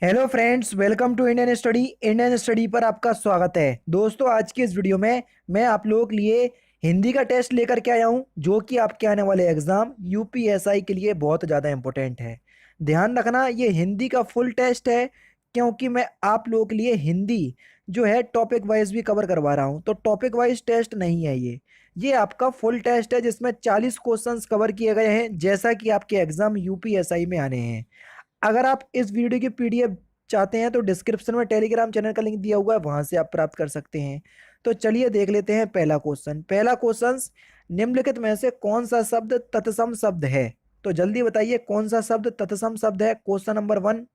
Hello friends, welcome to Indian study पर आपका स्वागत है। दोस्तों, आज की इस वीडियो में मैं आप लोगों के लिए हिंदी का टेस्ट लेकर के आया हूं, जो कि आपके आने वाले एग्जाम यूपीएसआई के लिए बहुत ज़्यादा इंपॉर्टेंट है। ध्यान रखना, ये हिंदी का फुल टेस्ट है, क्योंकि मैं आप लोगों के लिए हिंदी जो है टॉपिक वाइज भी कवर करवा रहा हूँ। तो टॉपिक वाइज टेस्ट नहीं है ये आपका फुल टेस्ट है, जिसमें 40 क्वेश्चंस कवर किए गए हैं, जैसा कि आपके एग्जाम यूपीएसआई में आने हैं। अगर आप इस वीडियो की पीडीएफ चाहते हैं तो डिस्क्रिप्शन में टेलीग्राम चैनल का लिंक दिया हुआ है, वहां से आप प्राप्त कर सकते हैं। तो चलिए देख लेते हैं पहला क्वेश्चन। निम्नलिखित में से कौन सा शब्द तत्सम शब्द है? तो जल्दी बताइए, कौन सा शब्द तत्सम शब्द है? Question number 1।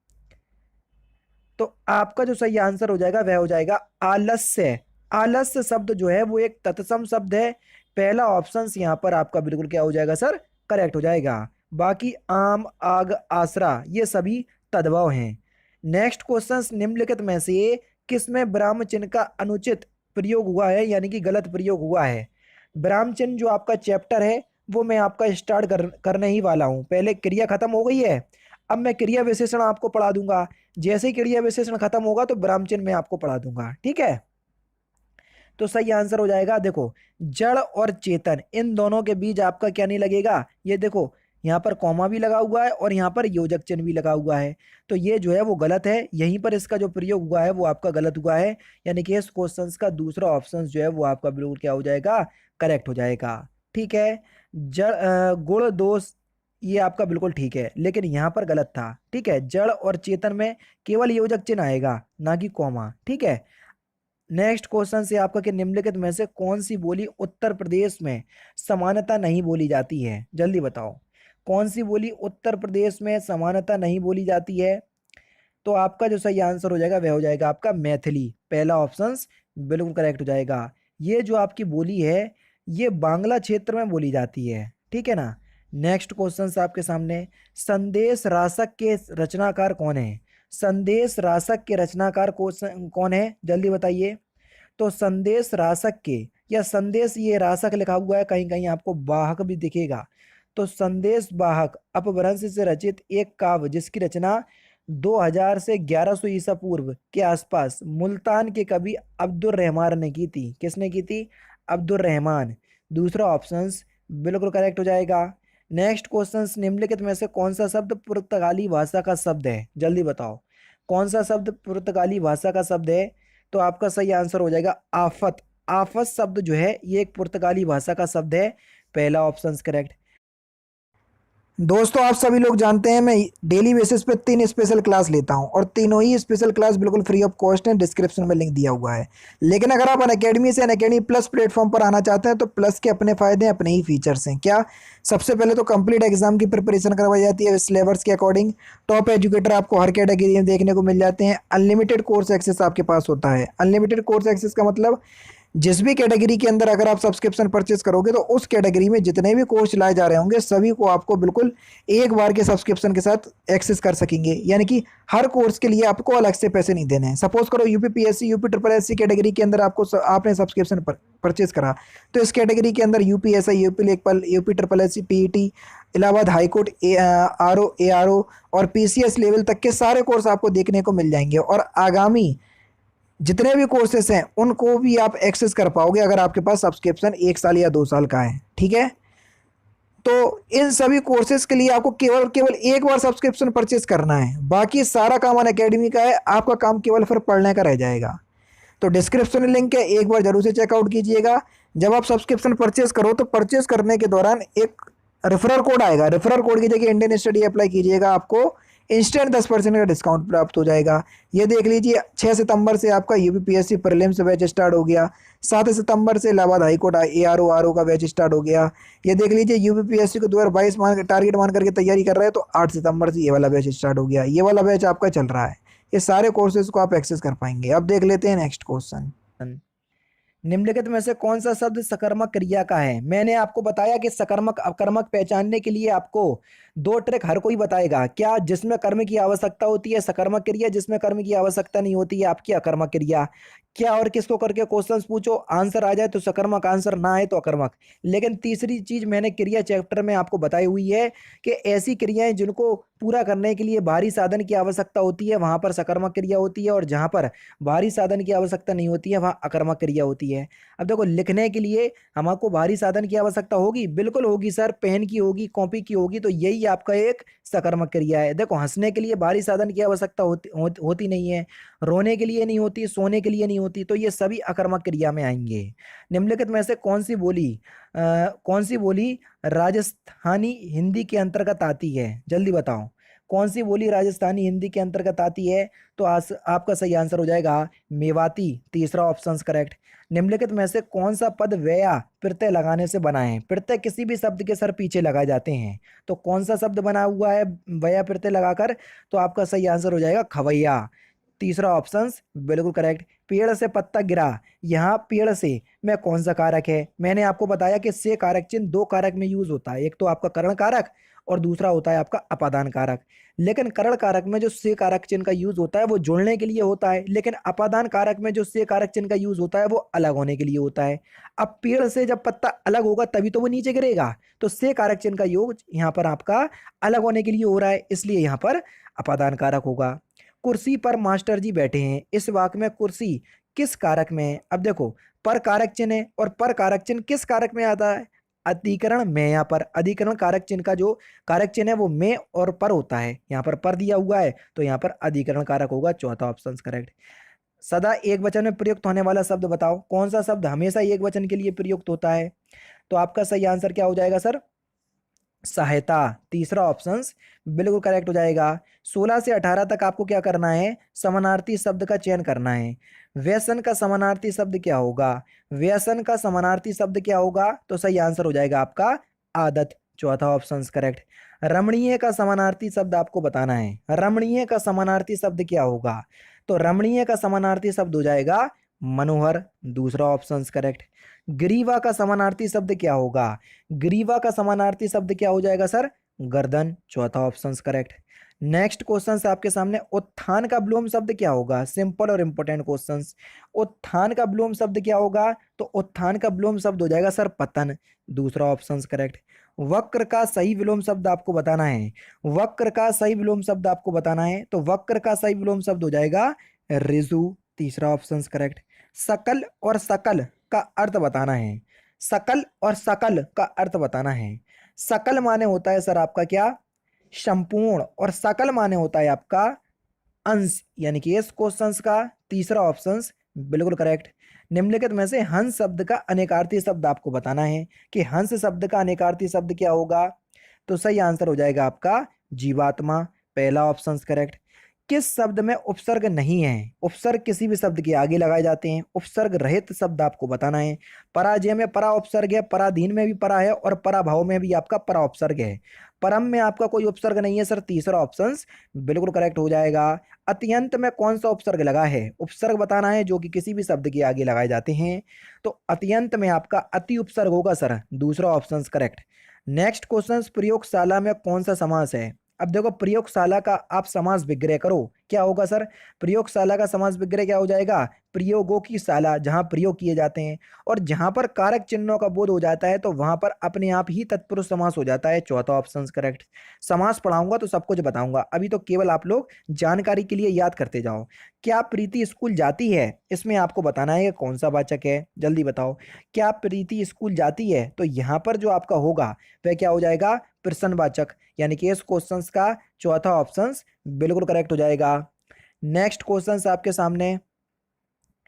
तो आपका जो सही आंसर हो जाएगा वह हो जाएगा आलस्य। आलस्य शब्द जो है वो एक तत्सम शब्द है। पहला ऑप्शन यहाँ पर आपका बिल्कुल क्या हो जाएगा सर? करेक्ट हो जाएगा। बाकी आम, आग, आसरा ये सभी तद्भव हैं। नेक्स्ट क्वेश्चन, निम्नलिखित में से किसमें विराम चिन्ह का अनुचित प्रयोग हुआ है, यानी कि गलत प्रयोग हुआ है? विराम चिन्ह जो आपका चैप्टर है वो मैं आपका स्टार्ट करने ही वाला हूँ। पहले क्रिया खत्म हो गई है, अब मैं क्रिया विशेषण आपको पढ़ा दूंगा। जैसे ही क्रिया विशेषण खत्म होगा तो विराम चिन्ह मैं आपको पढ़ा दूंगा, ठीक है? तो सही आंसर हो जाएगा, देखो, जड़ और चेतन, इन दोनों के बीच आपका क्या नहीं लगेगा? ये देखो, यहाँ पर कॉमा भी लगा हुआ है और यहाँ पर योजक चिन्ह भी लगा हुआ है। तो ये जो है वो गलत है, यहीं पर इसका जो प्रयोग हुआ है वो आपका गलत हुआ है। यानी कि इस क्वेश्चन का दूसरा ऑप्शन जो है वो आपका बिल्कुल क्या हो जाएगा? करेक्ट हो जाएगा, ठीक है। जड़ गुण दोष, ये आपका बिल्कुल ठीक है, लेकिन यहाँ पर गलत था, ठीक है। जड़ और चेतन में केवल योजक चिन्ह आएगा, ना कि कॉमा, ठीक है। नेक्स्ट क्वेश्चन से आपका कि निम्नलिखित में से कौन सी बोली उत्तर प्रदेश में समानता नहीं बोली जाती है? जल्दी बताओ, कौन सी बोली उत्तर प्रदेश में समानता नहीं बोली जाती है? तो आपका जो सही आंसर हो जाएगा वह हो जाएगा आपका मैथिली। पहला ऑप्शन बिल्कुल करेक्ट हो जाएगा। ये जो आपकी बोली है ये बांग्ला क्षेत्र में बोली जाती है, ठीक है ना। नेक्स्ट क्वेश्चन आपके सामने, संदेश रासक के रचनाकार कौन है? संदेश रासक के रचनाकार कौन है? जल्दी बताइए। तो संदेश रासक के, या संदेश, ये रासक लिखा हुआ है, कहीं कहीं आपको वाहक भी दिखेगा। तो संदेश वाहक अपभ्रंश से रचित एक काव्य जिसकी रचना 2000 से 1100 ईसा पूर्व के आसपास मुल्तान के कवि अब्दुल रहमान ने की थी। किसने की थी? अब्दुल रहमान। दूसरा ऑप्शन बिल्कुल करेक्ट हो जाएगा। नेक्स्ट क्वेश्चन, निम्नलिखित में से कौन सा शब्द पुर्तगाली भाषा का शब्द है? जल्दी बताओ, कौन सा शब्द पुर्तगाली भाषा का शब्द है? तो आपका सही आंसर हो जाएगा आफत। आफत शब्द जो है ये एक पुर्तगाली भाषा का शब्द है। पहला ऑप्शन करेक्ट। दोस्तों, आप सभी लोग जानते हैं मैं डेली बेसिस पे 3 स्पेशल क्लास लेता हूं, और तीनों ही स्पेशल क्लास बिल्कुल फ्री ऑफ कॉस्ट है। डिस्क्रिप्शन में लिंक दिया हुआ है। लेकिन अगर आप अनअकैडमी से अनअकैडमी प्लस प्लेटफॉर्म पर आना चाहते हैं तो प्लस के अपने फायदे हैं, अपने ही फीचर्स हैं। क्या? सबसे पहले तो कंप्लीट एग्जाम की प्रिपरेशन करवाई जाती है सिलेबस के अकॉर्डिंग। टॉप एजुकेटर आपको हर कैटेगरी में देखने को मिल जाते हैं। अनलिमिटेड कोर्स एक्सेस आपके पास होता है। अनलिमिटेड कोर्स एक्सेस का मतलब, जिस भी कैटेगरी के अंदर अगर आप सब्सक्रिप्शन परचेस करोगे तो उस कैटेगरी में जितने भी कोर्स लाए जा रहे होंगे सभी को आपको बिल्कुल एक बार के सब्सक्रिप्शन के साथ एक्सेस कर सकेंगे। यानी कि हर कोर्स के लिए आपको अलग से पैसे नहीं देने हैं। सपोज करो UPPSC, UP triple S C category के अंदर आपने सब्सक्रिप्शन परचेस करा, तो इस कैटेगरी के अंदर यूपीएसआई, यूपी लेखपाल, UP triple S C, PET, Allahabad high court, RO, ARO और पीसीएस लेवल तक के सारे कोर्स आपको देखने को मिल जाएंगे। और आगामी जितने भी कोर्सेस हैं उनको भी आप एक्सेस कर पाओगे अगर आपके पास सब्सक्रिप्शन 1 साल या 2 साल का है, ठीक है। तो इन सभी कोर्सेज के लिए आपको केवल केवल एक बार सब्सक्रिप्शन परचेस करना है। बाकी सारा काम अनअकैडमी का है, आपका काम केवल फिर पढ़ने का रह जाएगा। तो डिस्क्रिप्शन में लिंक है, एक बार जरूर से चेकआउट कीजिएगा। जब आप सब्सक्रिप्शन परचेस करो तो परचेस करने के दौरान एक रेफरल कोड आएगा। रेफरल कोड की जगह इंडियन स्टडी अप्लाई कीजिएगा, आपको इंस्टेंट 10% का डिस्काउंट प्राप्त हो जाएगा। ये देख लीजिए, 6 सितंबर से आपका यूपीपीएससी प्रीलिम्स बैच स्टार्ट हो गया। 7 सितंबर से इलाहाबाद हाईकोर्ट एआरओ आरओ का बैच स्टार्ट हो गया। ये देख लीजिए, यूपीपीएससी को 2022 मान टारगेट मान करके तैयारी कर रहे हैं तो 8 सितंबर से ये वाला बैच स्टार्ट हो गया। ये वाला बैच आपका चल रहा है। ये सारे कोर्सेज को आप एक्सेस कर पाएंगे। अब देख लेते हैं नेक्स्ट क्वेश्चन। निम्नलिखित में से कौन सा शब्द सकर्मक क्रिया का है? मैंने आपको बताया कि सकर्मक अकर्मक पहचानने के लिए आपको दो ट्रिक हर कोई बताएगा क्या, जिसमें कर्म की आवश्यकता होती है सकर्मक क्रिया, जिसमें कर्म की आवश्यकता नहीं होती है आपकी अकर्मक क्रिया। क्या और किसको करके क्वेश्चंस पूछो, आंसर आ जाए तो सकर्मक, आंसर ना आए तो अकर्मक। लेकिन तीसरी चीज मैंने क्रिया चैप्टर में आपको बताई हुई है कि ऐसी क्रियाएं जिनको पूरा करने के लिए भारी साधन की आवश्यकता होती है वहां पर सकर्मक क्रिया होती है, और जहां पर भारी साधन की आवश्यकता नहीं होती है वहां अकर्मक क्रिया होती है। अब देखो, लिखने के लिए हमको भारी साधन की आवश्यकता होगी, बिल्कुल होगी सर, पेन की होगी, कॉपी की होगी, तो यही आपका एक सकर्मक क्रिया है। देखो, हंसने के लिए भारी साधन की आवश्यकता होती नहीं है, रोने के लिए नहीं होती, सोने के लिए नहीं होती, तो ये सभी अकर्मक क्रिया में आएंगे। निम्नलिखित में से कौन सी बोली राजस्थानी हिंदी के अंतर्गत आती है, जल्दी बताओ। कौन सी बोली राजस्थानी हिंदी के अंतर्गत आती है? तो आपका सही आंसर हो जाएगा मेवाती, तीसरा ऑप्शन करेक्ट। निम्नलिखित में से कौन सा पद व्यया प्रत्यय लगाने से बना है? प्रत्यय किसी भी शब्द के सर पीछे लगाए जाते हैं, तो कौन सा शब्द बना हुआ है व्यया प्रत्यय लगाकर? तो आपका सही आंसर हो जाएगा खवैया, तीसरा ऑप्शन बिल्कुल करेक्ट। पेड़ से पत्ता गिरा, यहाँ पेड़ से में कौन सा कारक है? मैंने आपको बताया कि से कारक चिन्ह दो कारक में यूज होता है, एक तो आपका करण कारक और दूसरा होता है आपका अपादान कारक। लेकिन करण कारक में जो से कारक चिन्ह का यूज होता है वो जोड़ने के लिए होता है, लेकिन अपादान कारक में जो से कारक चिन्ह का यूज होता है वो अलग होने के लिए होता है। अब पेड़ से जब पत्ता अलग होगा तभी तो वो नीचे गिरेगा, तो से कारक चिन्ह का योग यहाँ पर आपका अलग होने के लिए हो रहा है, इसलिए यहाँ पर अपादान कारक होगा। कुर्सी पर मास्टर जी बैठे हैं, इस वाक्य में कुर्सी किस कारक में है? अब देखो, पर कारक चिन्ह है, और पर कारक चिन्ह किस कारक में आता है? अधिकरण में। यहाँ पर अधिकरण कारक चिन्ह का जो कारक चिन्ह है वो में और पर होता है, यहाँ पर दिया हुआ है तो यहाँ पर अधिकरण कारक होगा, चौथा ऑप्शन करेक्ट। सदा एक वचन में प्रयुक्त होने वाला शब्द बताओ, कौन सा शब्द हमेशा एक वचन के लिए प्रयुक्त होता है? तो आपका सही आंसर क्या हो जाएगा सर? सहायता, तीसरा ऑप्शन बिल्कुल करेक्ट हो जाएगा। 16 से 18 तक आपको क्या करना है? समानार्थी शब्द का चयन करना है। व्यसन का समानार्थी शब्द क्या होगा? व्यसन का समानार्थी शब्द क्या होगा? तो सही आंसर हो जाएगा आपका आदत, चौथा ऑप्शन करेक्ट। रमणीय का समानार्थी शब्द आपको बताना है, रमणीय का समानार्थी शब्द क्या होगा? तो रमणीय का समानार्थी शब्द हो जाएगा मनोहर, दूसरा ऑप्शन करेक्ट। ग्रीवा का समानार्थी शब्द क्या होगा? ग्रीवा का समानार्थी शब्द क्या हो जाएगा सर? गर्दन, चौथा ऑप्शन करेक्ट। नेक्स्ट क्वेश्चन आपके सामने, उत्थान का विलोम शब्द क्या होगा? सिंपल और इंपॉर्टेंट क्वेश्चन। उत्थान का विलोम शब्द क्या होगा? तो उत्थान का विलोम शब्द हो जाएगा सर पतन, दूसरा ऑप्शन करेक्ट। वक्र का सही विलोम शब्द आपको बताना है, वक्र का सही विलोम शब्द आपको बताना है, तो वक्र का सही विलोम शब्द हो जाएगा ऋजु, तीसरा ऑप्शन करेक्ट। सकल और सकल का अर्थ बताना है, सकल और सकल का अर्थ बताना है। सकल माने होता है सर आपका क्या? संपूर्ण, और सकल माने होता है आपका अंश, यानी कि इस क्वेश्चन का तीसरा ऑप्शन बिल्कुल करेक्ट। निम्नलिखित में से हंस शब्द का अनेकार्थी शब्द आपको बताना है कि हंस शब्द का अनेकार्थी शब्द क्या होगा? तो सही आंसर हो जाएगा आपका जीवात्मा, पहला ऑप्शन करेक्ट। किस शब्द में उपसर्ग नहीं है? उपसर्ग किसी भी शब्द के आगे लगाए जाते हैं, उपसर्ग रहित शब्द आपको बताना है। पराजय में परा उपसर्ग है, पराधीन में भी परा है, और पराभाव में भी आपका परा उपसर्ग है। परम में आपका कोई उपसर्ग नहीं है सर, तीसरा ऑप्शन बिल्कुल करेक्ट हो जाएगा। अत्यंत में कौन सा उपसर्ग लगा है? उपसर्ग बताना है जो कि किसी भी शब्द के आगे लगाए जाते हैं, तो अत्यंत में आपका अति उपसर्ग होगा सर, दूसरा ऑप्शन करेक्ट। नेक्स्ट क्वेश्चन, प्रयोगशाला में कौन सा समास है? अब देखो, प्रयोगशाला का आप समास विग्रह करो, क्या होगा सर? प्रयोगशाला का समास विग्रह क्या हो जाएगा? प्रयोगों की शाला, जहां प्रयोग किए जाते हैं, और जहां पर कारक चिन्हों का बोध हो जाता है तो वहां पर अपने आप ही तत्पुरुष समास हो जाता है, चौथा ऑप्शन करेक्ट। समास पढ़ाऊंगा तो सब कुछ बताऊंगा, अभी तो केवल आप लोग जानकारी के लिए याद करते जाओ। क्या प्रीति स्कूल जाती है? इसमें आपको बताना है कि कौन सा वाचक है, जल्दी बताओ। क्या प्रीति स्कूल जाती है? तो यहाँ पर जो आपका होगा वह क्या हो जाएगा? प्रश्नवाचक, यानी कि इस क्वेश्चन का चौथा ऑप्शन बिल्कुल करेक्ट हो जाएगा। नेक्स्ट क्वेश्चन आपके सामने,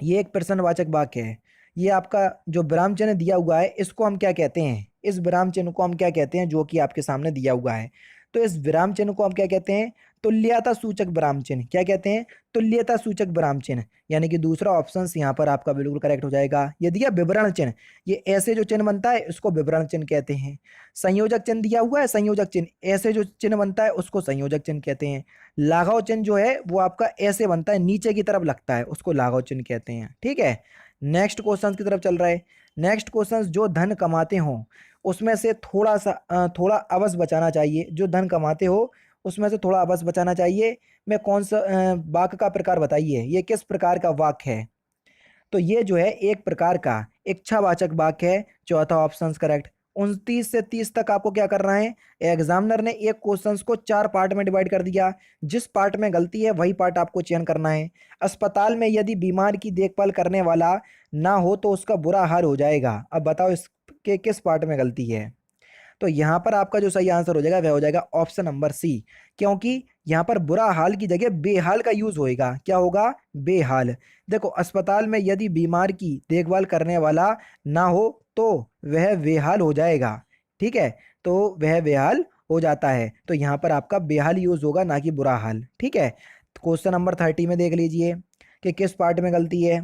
ये एक प्रश्नवाचक वाक्य है। ये आपका जो विराम चिन्ह दिया हुआ है इसको हम क्या कहते हैं? इस विराम चिन्ह को हम क्या कहते हैं जो कि आपके सामने दिया हुआ है? तो इस विराम चिन्ह को हम क्या कहते हैं? तुल्यता सूचक विराम चिन्ह। क्या कहते हैं? तुल्यता सूचक विराम चिन्ह, यानी कि दूसरा ऑप्शन यहाँ पर आपका बिल्कुल करेक्ट हो जाएगा। ये दिया विवरण चिन्ह, ये ऐसे जो चिन्ह बनता है इसको विवरण चिन्ह कहते हैं। संयोजक चिन्ह दिया हुआ है, संयोजक चिन्ह, ऐसे जो चिन्ह बनता है उसको संयोजक चिन्ह कहते हैं। लाघव चिन्ह जो है वो आपका ऐसे बनता है, नीचे की तरफ लगता है, उसको लाघव चिन्ह कहते हैं। ठीक है, नेक्स्ट क्वेश्चन की तरफ चल रहा है। नेक्स्ट क्वेश्चन, जो धन कमाते हो उसमें से थोड़ा अवश्य बचाना चाहिए। जो धन कमाते हो उसमें से थोड़ा अवश्य बचाना चाहिए। मैं कौन सा वाक्य का प्रकार बताइए, ये किस प्रकार का वाक्य है? तो ये जो है एक प्रकार का इच्छावाचक वाक्य है। चौथा ऑप्शन करेक्ट। 29 से 30 तक आपको क्या करना है, एग्जामिनर ने एक क्वेश्चंस को 4 पार्ट में डिवाइड कर दिया। जिस पार्ट में गलती है वही पार्ट आपको चयन करना है। अस्पताल में यदि बीमार की देखभाल करने वाला ना हो तो उसका बुरा हाल हो जाएगा। अब बताओ इसके किस पार्ट में गलती है? तो यहाँ पर आपका जो सही आंसर हो जाएगा वह हो जाएगा ऑप्शन नंबर सी, क्योंकि यहाँ पर बुरा हाल की जगह बेहाल का यूज होएगा। क्या होगा? बेहाल। देखो, अस्पताल में यदि बीमार की देखभाल करने वाला ना हो तो वह बेहाल हो जाएगा। ठीक है, तो वह बेहाल हो जाता है, तो यहाँ पर आपका बेहाल यूज होगा, ना कि बुरा हाल। ठीक है, क्वेश्चन नंबर 30 में देख लीजिए कि किस पार्ट में गलती है।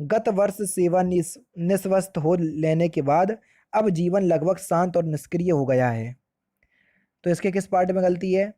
गत वर्ष सेवा निस्वस्थ हो लेने के बाद अब जीवन लगभग शांत और निष्क्रिय हो गया है। तो इसके किस पार्ट में गलती है?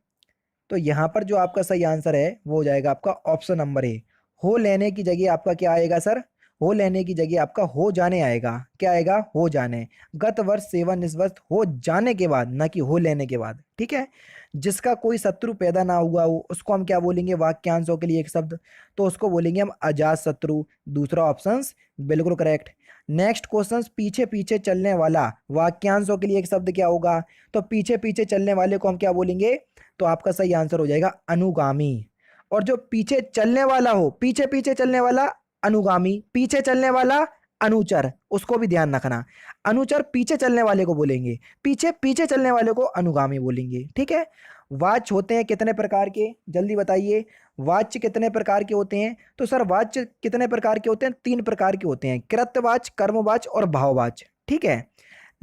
तो यहाँ पर जो आपका सही आंसर है वो हो जाएगा आपका ऑप्शन नंबर ए। हो लेने की जगह आपका क्या आएगा सर? हो लेने की जगह आपका हो जाने आएगा। क्या आएगा? हो जाने। गत वर्ष सेवा निवृत्त हो जाने के बाद, ना कि हो लेने के बाद। ठीक है, जिसका कोई शत्रु पैदा ना हुआ हो उसको हम क्या बोलेंगे वाक्यांशों के लिए एक शब्द? तो उसको बोलेंगे हम अजात शत्रु। दूसरा ऑप्शन बिल्कुल करेक्ट। नेक्स्ट क्वेश्चन, पीछे पीछे चलने वाला वाक्यांशों के लिए एक शब्द क्या होगा? तो पीछे पीछे चलने वाले को हम क्या बोलेंगे? तो आपका सही आंसर हो जाएगा अनुगामी। और जो पीछे चलने वाला हो, पीछे पीछे चलने वाला अनुगामी, पीछे चलने वाला अनुचर, उसको भी ध्यान रखना। अनुचर पीछे चलने वाले को बोलेंगे, पीछे पीछे चलने वाले को अनुगामी बोलेंगे। ठीक है, वाच्य होते हैं कितने प्रकार के? जल्दी बताइए, वाच्य कितने प्रकार के होते हैं? तो सर वाच्य कितने प्रकार के होते हैं? 3 प्रकार के होते हैं, कृत्यवाच्य, कर्मवाच्य और भाववाच्य। ठीक है,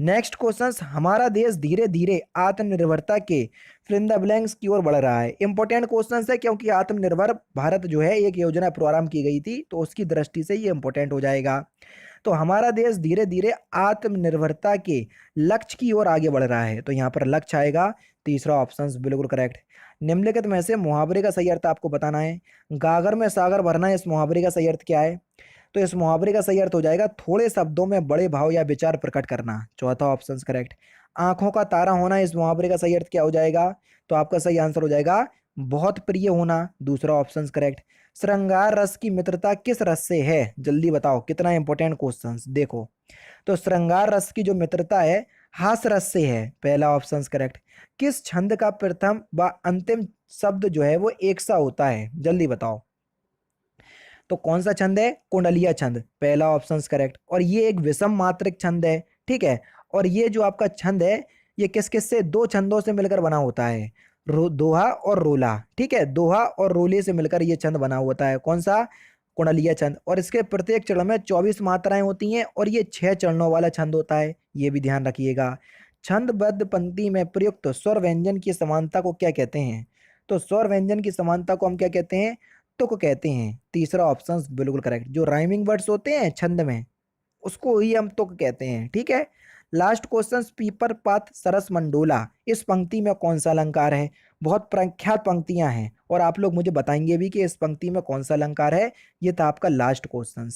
नेक्स्ट क्वेश्चन, हमारा देश धीरे धीरे आत्मनिर्भरता के फिल द ब्लैंक्स की ओर बढ़ रहा है। इंपॉर्टेंट क्वेश्चन है, क्योंकि आत्मनिर्भर भारत जो है एक योजना प्रारंभ की गई थी, तो उसकी दृष्टि से ये इंपॉर्टेंट हो जाएगा। तो हमारा देश धीरे धीरे आत्मनिर्भरता के लक्ष्य की ओर आगे बढ़ रहा है, तो यहाँ पर लक्ष्य आएगा। तीसरा ऑप्शन बिल्कुल करेक्ट। निम्नलिखित में से मुहावरे का सही अर्थ आपको बताना है। गागर में सागर भरना, इस मुहावरे का सही अर्थ क्या है? तो इस मुहावरे का सही अर्थ हो जाएगा थोड़े शब्दों में बड़े भाव या विचार प्रकट करना। चौथा ऑप्शन करेक्ट। आंखों का तारा होना, इस मुहावरे का सही अर्थ क्या हो जाएगा? तो आपका सही आंसर हो जाएगा बहुत प्रिय होना। दूसरा ऑप्शन करेक्ट। श्रृंगार रस की मित्रता किस रस से है? जल्दी बताओ, कितना इंपॉर्टेंट क्वेश्चन। देखो, तो श्रृंगार रस की जो मित्रता है हास रस से है। पहला ऑप्शन करेक्ट। किस छंद का प्रथम व अंतिम शब्द जो है वो एक सा होता है? जल्दी बताओ। तो कौन सा छंद है? कुंडलिया छंद। पहला ऑप्शन करेक्ट। और ये एक विषम मात्रिक छंद है। ठीक है, और ये जो आपका छंद है ये किस किस से? 2 छंदों से मिलकर बना होता है, दोहा और रोला। ठीक है, दोहा और रोले से मिलकर ये छंद बना होता है। कौन सा? कुंडलिया छंद। और इसके प्रत्येक चरण में 24 मात्राएं होती हैं और ये 6 चरणों वाला छंद होता है, ये भी ध्यान रखिएगा। छंदबद्ध पंक्ति में प्रयुक्त स्वर व्यंजन की समानता को क्या कहते हैं? तो स्वर व्यंजन की समानता को हम क्या कहते हैं? तुक कहते हैं। तीसरा ऑप्शन बिल्कुल करेक्ट। जो राइमिंग वर्ड्स होते हैं छंद में उसको ही हम तुक कहते हैं। ठीक है, लास्ट क्वेश्चन, पीपर पात सरस मंडोला, इस पंक्ति में कौन सा अलंकार है? बहुत प्रख्यात पंक्तियां हैं और आप लोग मुझे बताएंगे भी कि इस पंक्ति में कौन सा अलंकार है। ये था आपका लास्ट क्वेश्चन।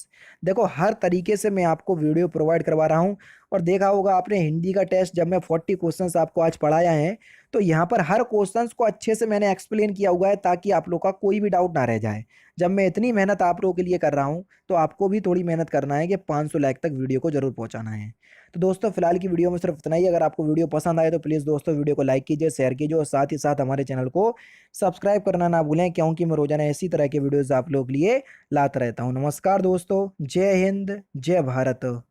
देखो, हर तरीके से मैं आपको वीडियो प्रोवाइड करवा रहा हूँ। और देखा होगा आपने हिंदी का टेस्ट, जब मैं 40 क्वेश्चंस आपको आज पढ़ाया है तो यहाँ पर हर क्वेश्चंस को अच्छे से मैंने एक्सप्लेन किया हुआ है ताकि आप लोग का कोई भी डाउट ना रह जाए। जब मैं इतनी मेहनत आप लोगों के लिए कर रहा हूँ तो आपको भी थोड़ी मेहनत करना है कि 500 लाइक तक वीडियो को जरूर पहुँचाना है। तो दोस्तों फिलहाल की वीडियो में सिर्फ इतना ही। अगर आपको वीडियो पसंद आए तो प्लीज़ दोस्तों वीडियो को लाइक कीजिए, शेयर कीजिए और साथ ही साथ हमारे चैनल को सब्सक्राइब करना ना भूलें, क्योंकि मैं रोजाना इसी तरह के वीडियोज़ आप लोग के लिए लाता रहता हूँ। नमस्कार दोस्तों, जय हिंद, जय भारत।